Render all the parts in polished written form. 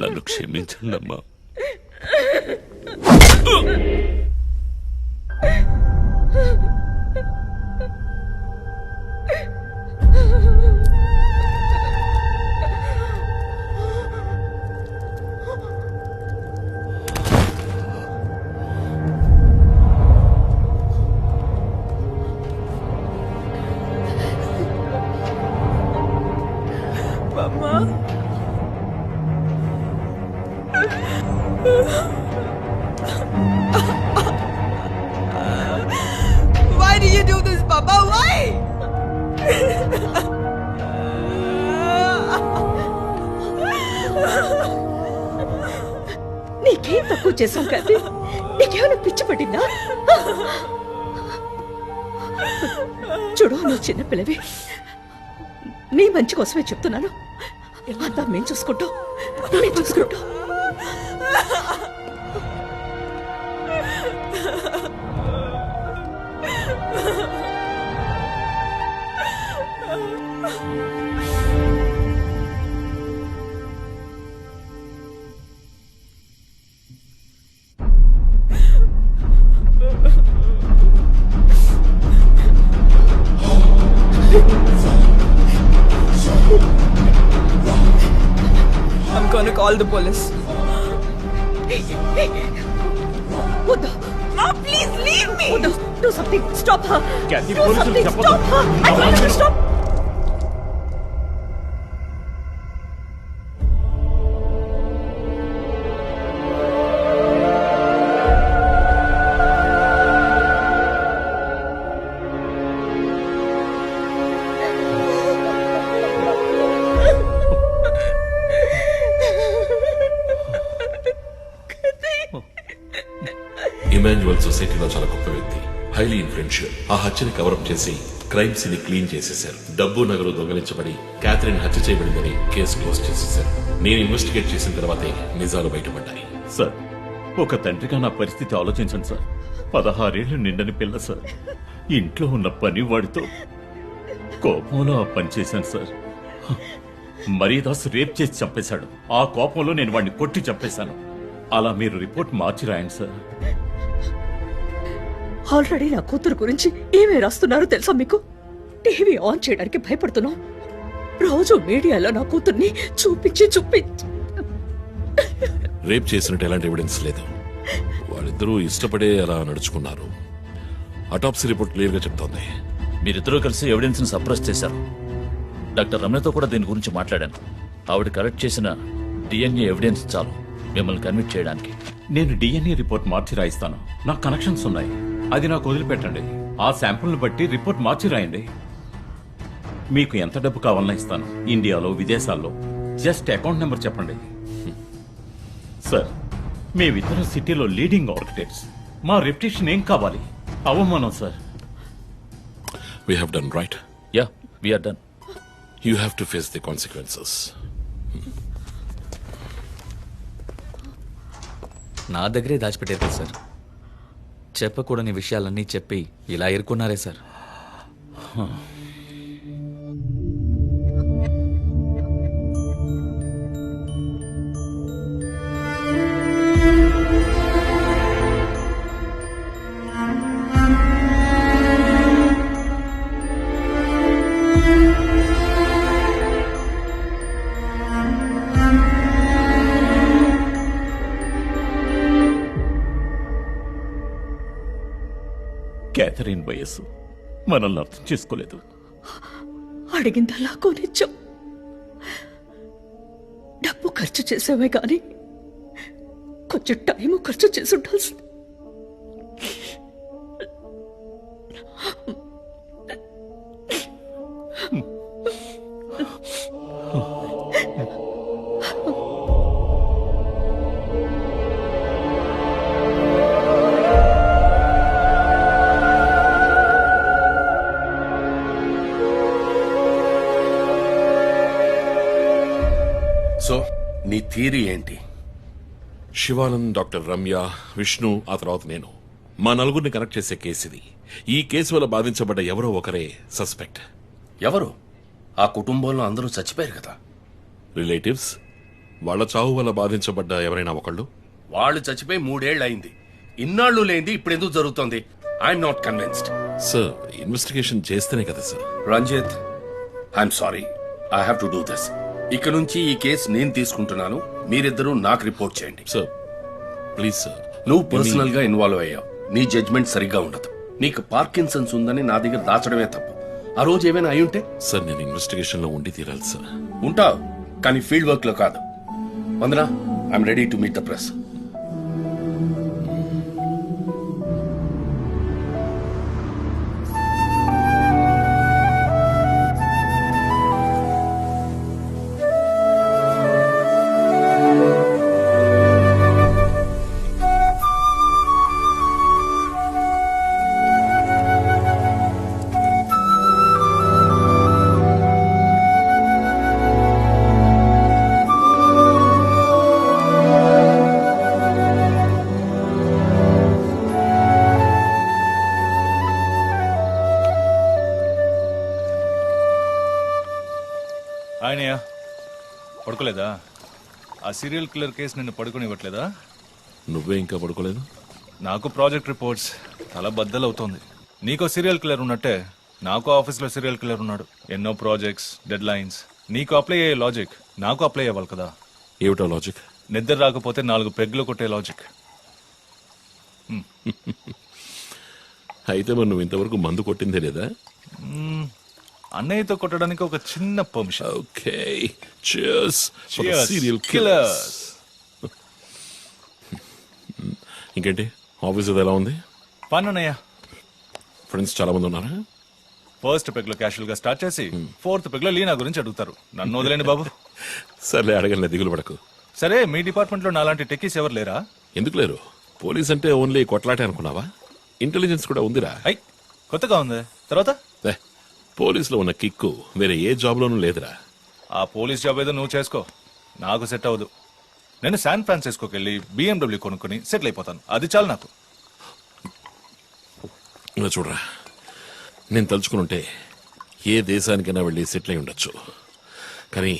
నన్ను క్షమించండమ్మా. Why do you do this, Papa? Why? నీకేం తక్కువ చేశాం కదా? నీకేమైనా పిచ్చి పట్టిందా? చూడు, నువ్వు చిన్నపిల్లవి. నీ మంచి కోసమే చెప్తున్నాను. అంతా మేము చూసుకుంటాం. I'm gonna call the police. వద్దు. No, please leave me. వద్దు. Do something. Stop her. Kathy, Do police something. చెప్పొద్దు. Stop her. I told you to stop. Emmanuel సొసైటీలో చాలా గొప్ప వ్యక్తి, హైలీ ఇన్ఫ్లుయెన్షియల్. ఆ హత్యని కవరప్ చేసి క్రైమ్ సీన్ క్లీన్ చేసేశారు. డబ్బు నగలు దొంగలించబడి క్యాథరిన్ హత్య చేయబడిందని కేసు క్లోజ్ చేసేశారు. నేను ఇన్వెస్టిగేట్ చేసిన తర్వాతే నిజాలు బయటపడ్డాయి. సార్, ఒక తండ్రిగా నా పరిస్థితి ఆలోచించండి సార్. 16 ఏళ్లు నిండని పిల్ల సార్. ఇంట్లో ఉన్న పని వాడితో కోపంలో ఆ పని చేశాను సార్. మరీదాస్ రేప్ చేసి చంపేశాడు. ఆ కోపంలో నేను వాడిని కొట్టి చంపేశాను. అలా మీరు రిపోర్ట్ మార్చి రాయండి సార్. ఆల్రెడీ నా కూతురు గురించి ఏమేమి రాస్తున్నారో తెలుసా మీకు? టీవీ ఆన్ చేయడానికి భయపడుతున్నాం. రోజు మీడియాలో నా కూతుర్ని చూపించి రేప్ చేసినట్టు ఎలాంటి ఎవిడెన్స్ లేదు. వాళ్ళిద్దరూ ఇష్టపడే అలా నడుచుకున్నారు. అటాప్సీ రిపోర్ట్ క్లియర్ గా చెప్తోంది. మీరిద్దరూ కలిసి ఎవిడెన్స్ ని సప్రెస్ చేశారు. డాక్టర్ రమణతో కూడా దీని గురించి మాట్లాడాను. ఆవిడ కలెక్ట్ చేసిన డిఎన్ఏ ఎవిడెన్స్ చాలు మిమ్మల్ని కన్విక్ట్ చేయడానికి. నేను డిఎన్ఏ రిపోర్ట్ మార్చి రాయిస్తాను. నాకు కనెక్షన్స్ ఉన్నాయి. అది నాకు వదిలిపెట్టండి. ఆ శాంపుల్ని బట్టి రిపోర్ట్ మార్చి రాయండి. మీకు ఎంత డబ్బు కావాలన్నా ఇస్తాను. ఇండియాలో, విదేశాల్లో. జస్ట్ అకౌంట్ నెంబర్ చెప్పండి. సార్, మేమిద్దరం సిటీలో లీడింగ్ ఆర్కిటెక్ట్స్. మా రెప్యుటేషన్ ఏం కావాలి? అవమానం sir. We have done right. Yeah, we are done. You have to face the consequences. నా దగ్గరే దాచిపెట్టారు కదా సార్. చెప్పకూడని విషయాలన్నీ చెప్పి ఇలా ఇరుక్కున్నారే సార్. క్యాథరిన్ వయస్సు మనల్ని అర్థం చేసుకోలేదు. అడిగిందలా కొనిచ్చాం. డబ్బు ఖర్చు చేసామే కానీ కొంచెం టైము ఖర్చు చేసి ఉండాల్సింది. సో నీ థియరీ ఏంటి? శివానంద్, డాక్టర్ రమ్య, విష్ణు, ఆ తర్వాత నేను, మా నలుగురిని కనెక్ట్ చేసే కేసు ఇది. ఈ కేసు వల్ల బాధించబడ్డ ఎవరో ఒకరే సస్పెక్ట్. ఎవరు? ఆ కుటుంబంలో అందరూ చచ్చిపోయారు కదా. రిలేటివ్స్. వాళ్ళ చావు వల్ల బాధించబడ్డ ఎవరైనా ఒకళ్ళు. వాళ్ళు చచ్చిపోయి 3 ఏళ్ళు అయింది. ఇన్నాళ్ళు లేనిది ఇప్పుడు ఎందుకు జరుగుతోంది? I'm not convinced. Sir, investigation చేస్తేనే కదా sir. Ranjith, I'm sorry, I have to do this. ఇక నుంచి ఈ కేసు నేను తీసుకుంటున్నాను. మీరిద్దరూ నాకు రిపోర్ట్ చేయండి. Sir please sir. నువ్వు పర్సనల్ గా ఇన్వాల్వ్ అయ్యావు. నీ జడ్జ్మెంట్ సరిగ్గా ఉండదు. నీకు పార్కిన్సన్స్ ఉందని నా దగ్గర దాచడమే తప్పు. ఆ రోజు ఏమైనా అయి ఉంటే? సార్, నేను ఇన్వెస్టిగేషన్ లో ఉండి తీరాలి సార్. ఉంటావు, కానీ ఫీల్డ్ వర్క్ లో కాదు. Vandana, I'm ready to meet the press. ఆయనయ్య పడుకోలేదా? ఆ సీరియల్ కిల్లర్ కేసు నిన్ను పడుకోనివ్వట్లేదా? నువ్వే ఇంకా పడుకోలేదు? నాకు ప్రాజెక్ట్ రిపోర్ట్స్ తల బద్దలవుతోంది. నీకో సీరియల్ కిల్లర్ ఉన్నట్టే నాకు ఆఫీస్లో సీరియల్ కిల్లర్ ఉన్నాడు. ఎన్నో ప్రాజెక్ట్స్, డెడ్ లైన్స్. నీకు అప్లై అయ్యే లాజిక్ నాకు అప్లై అవ్వాలి కదా. ఏమిటో లాజిక్? నిద్ర రాకపోతే 4 పెగ్గులు కొట్టే లాజిక్. అయితే మరి నువ్వు ఇంతవరకు మందు కొట్టిందే లేదా? అన్నయ్యతో కొట్టడానికి ఒక చిన్న permission. Okay, cheers for the Cheers, serial killers. killers. ఇంకేంటి, ఆఫీస్ అది ఎలా ఉంది? ఫన్ అన్నయ్య. ఫ్రెండ్స్ చాలా మంది ఉన్నారా? ఫస్ట్ పెగ్ లో క్యాషువల్ గా స్టార్ట్ చేసి 4th పెగ్ లో లీనా గురించి అడుగుతారు. నన్ను వదిలేండి బాబు. సర్లే, అడగలే, దిగులు పడకు. సరే, మీ డిపార్ట్మెంట్ లో నాలాంటి టెక్కీస్ ఎవరు లేరా? ఎందుకు లేరు? పోలీస్ అంటే ఓన్లీ కొట్లాటే అనుకున్నావా? ఇంటెలిజెన్స్ కూడా ఉందిరా. ఐ కొత్తగా ఉంది. తర్వాత పోలీసులో ఉన్న కిక్కు వేరే ఏ జాబ్ లోనూ లేదురా. ఆ పోలీస్ జాబ్ ఏదో నువ్వు చేసుకో, నాకు సెట్ అవ్వదు. నేను శాన్ ఫ్రాన్సిస్కోకి వెళ్ళి BMW కొనుక్కొని సెటిల్ అయిపోతాను. అది చాలు నాకు. ఇలా చూడరా, నేను తలుచుకునుంటే ఏ దేశానికైనా వెళ్ళి సెటిల్ అయి ఉండొచ్చు. కానీ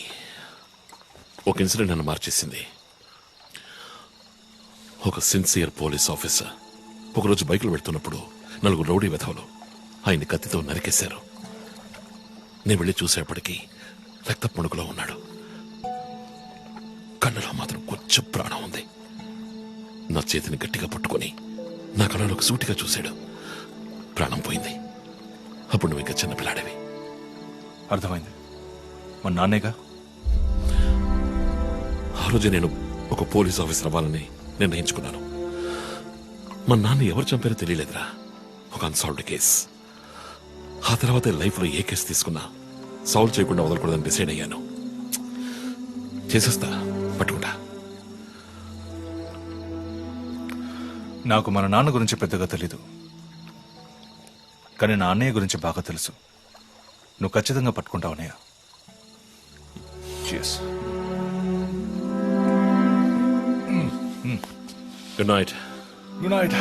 ఒక ఇన్సిడెంట్ నన్ను మార్చేసింది. ఒక సిన్సియర్ పోలీస్ ఆఫీసర్ ఒకరోజు బైకులు పెడుతున్నప్పుడు 4 రౌడీ వెధవలు ఆయన్ని కత్తితో నరికేశారు. నేను వెళ్ళి చూసేపటికి రక్తపు మడుగులో ఉన్నాడు. కన్నులో మాత్రం కొంచెం ప్రాణం ఉంది. నా చేతిని గట్టిగా పట్టుకొని నా కళ్ళలోకి సూటిగా చూశాడు. ప్రాణం పోయింది. అప్పుడు నువ్వు ఇంకా చిన్నపిల్లాడివి. అర్థమైంది. మా నాన్నేగా. ఆ రోజే నేను ఒక పోలీస్ ఆఫీసర్ అవ్వాలని నిర్ణయించుకున్నాను. మా నాన్న ఎవరు చంపారో తెలియలేదురా. ఒక అన్సాల్వ్డ్ కేస్. ఆ తర్వాత లైఫ్లో ఏ కేసు తీసుకున్నా సాల్వ్ చేయకుండా వదలకూడదని డిసైడ్ అయ్యాను. చేసేస్తా, పట్టుకుంటా. నాకు మన నాన్న గురించి పెద్దగా తెలీదు, కానీ నా అన్నయ్య గురించి బాగా తెలుసు. నువ్వు ఖచ్చితంగా పట్టుకుంటావు అన్నయ్య. Cheers. Good night. Good night.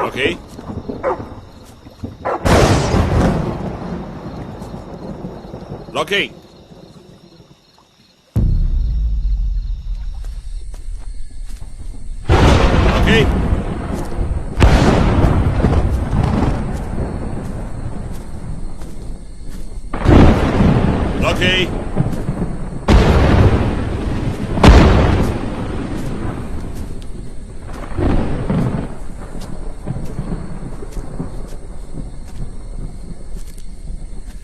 Okay, okay. Okay, okay.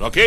Okay